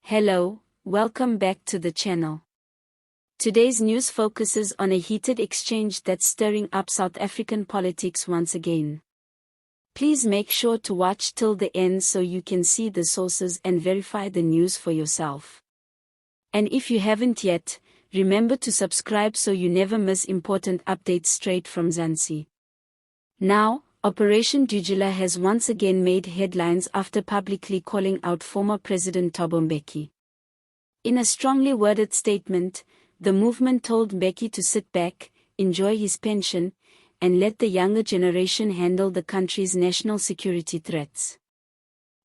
Hello, welcome back to the channel. Today's news focuses on a heated exchange that's stirring up South African politics once again. Please make sure to watch till the end so you can see the sources and verify the news for yourself. And if you haven't yet, remember to subscribe so you never miss important updates straight from Mzansi. Now, Operation Dudula has once again made headlines after publicly calling out former President Mbeki. In a strongly worded statement, the movement told Mbeki to sit back, enjoy his pension, and let the younger generation handle the country's national security threats.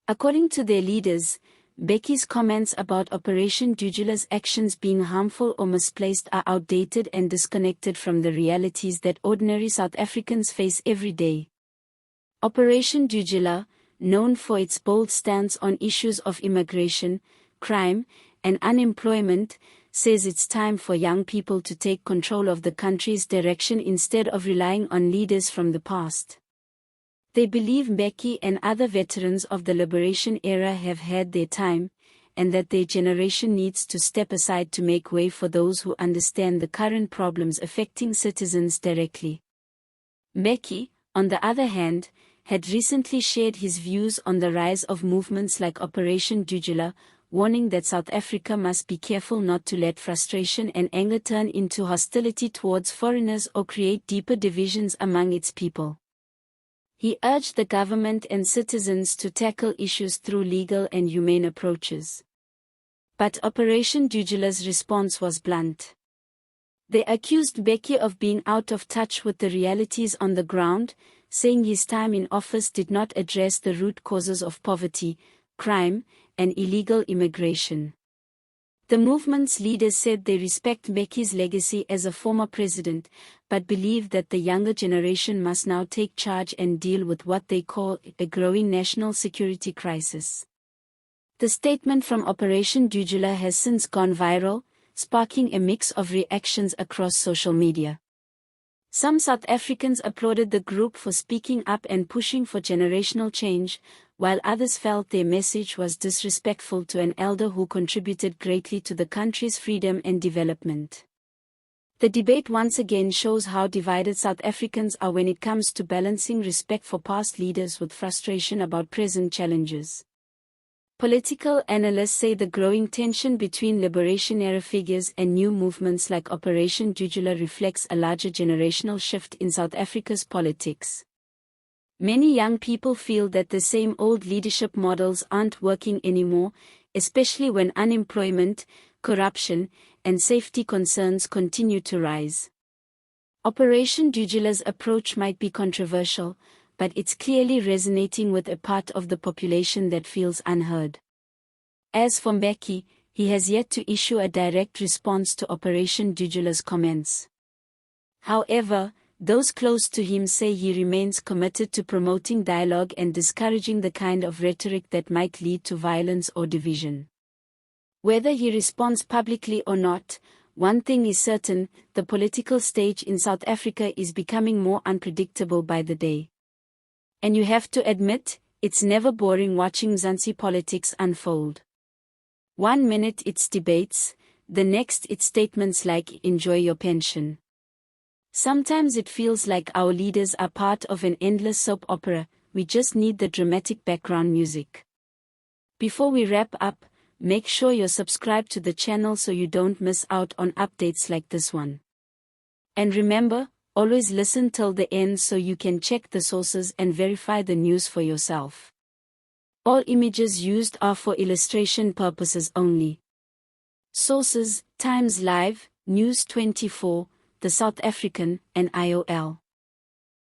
According to their leaders, Mbeki's comments about Operation Dudula's actions being harmful or misplaced are outdated and disconnected from the realities that ordinary South Africans face every day. Operation Dudula, known for its bold stance on issues of immigration, crime, and unemployment, says it's time for young people to take control of the country's direction instead of relying on leaders from the past. They believe Mbeki and other veterans of the liberation era have had their time, and that their generation needs to step aside to make way for those who understand the current problems affecting citizens directly. Mbeki, on the other hand, had recently shared his views on the rise of movements like Operation Dudula, warning that South Africa must be careful not to let frustration and anger turn into hostility towards foreigners or create deeper divisions among its people. He urged the government and citizens to tackle issues through legal and humane approaches. But Operation Dudula's response was blunt. They accused Mbeki of being out of touch with the realities on the ground, saying his time in office did not address the root causes of poverty, crime, and illegal immigration. The movement's leaders said they respect Mbeki's legacy as a former president, but believe that the younger generation must now take charge and deal with what they call a growing national security crisis. The statement from Operation Dudula has since gone viral, sparking a mix of reactions across social media. Some South Africans applauded the group for speaking up and pushing for generational change, while others felt their message was disrespectful to an elder who contributed greatly to the country's freedom and development. The debate once again shows how divided South Africans are when it comes to balancing respect for past leaders with frustration about present challenges. Political analysts say the growing tension between liberation-era figures and new movements like Operation Dudula reflects a larger generational shift in South Africa's politics. Many young people feel that the same old leadership models aren't working anymore, especially when unemployment, corruption, and safety concerns continue to rise. Operation Dudula's approach might be controversial, but it's clearly resonating with a part of the population that feels unheard. As for Mbeki, he has yet to issue a direct response to Operation Dudula's comments. However, those close to him say he remains committed to promoting dialogue and discouraging the kind of rhetoric that might lead to violence or division. Whether he responds publicly or not, one thing is certain: the political stage in South Africa is becoming more unpredictable by the day. And you have to admit, it's never boring watching Mzansi politics unfold. 1 minute it's debates, the next it's statements like "enjoy your pension." Sometimes it feels like our leaders are part of an endless soap opera, we just need the dramatic background music. Before we wrap up, make sure you're subscribed to the channel so you don't miss out on updates like this one. And remember, always listen till the end so you can check the sources and verify the news for yourself. All images used are for illustration purposes only. Sources: Times Live, News 24, The South African, and IOL.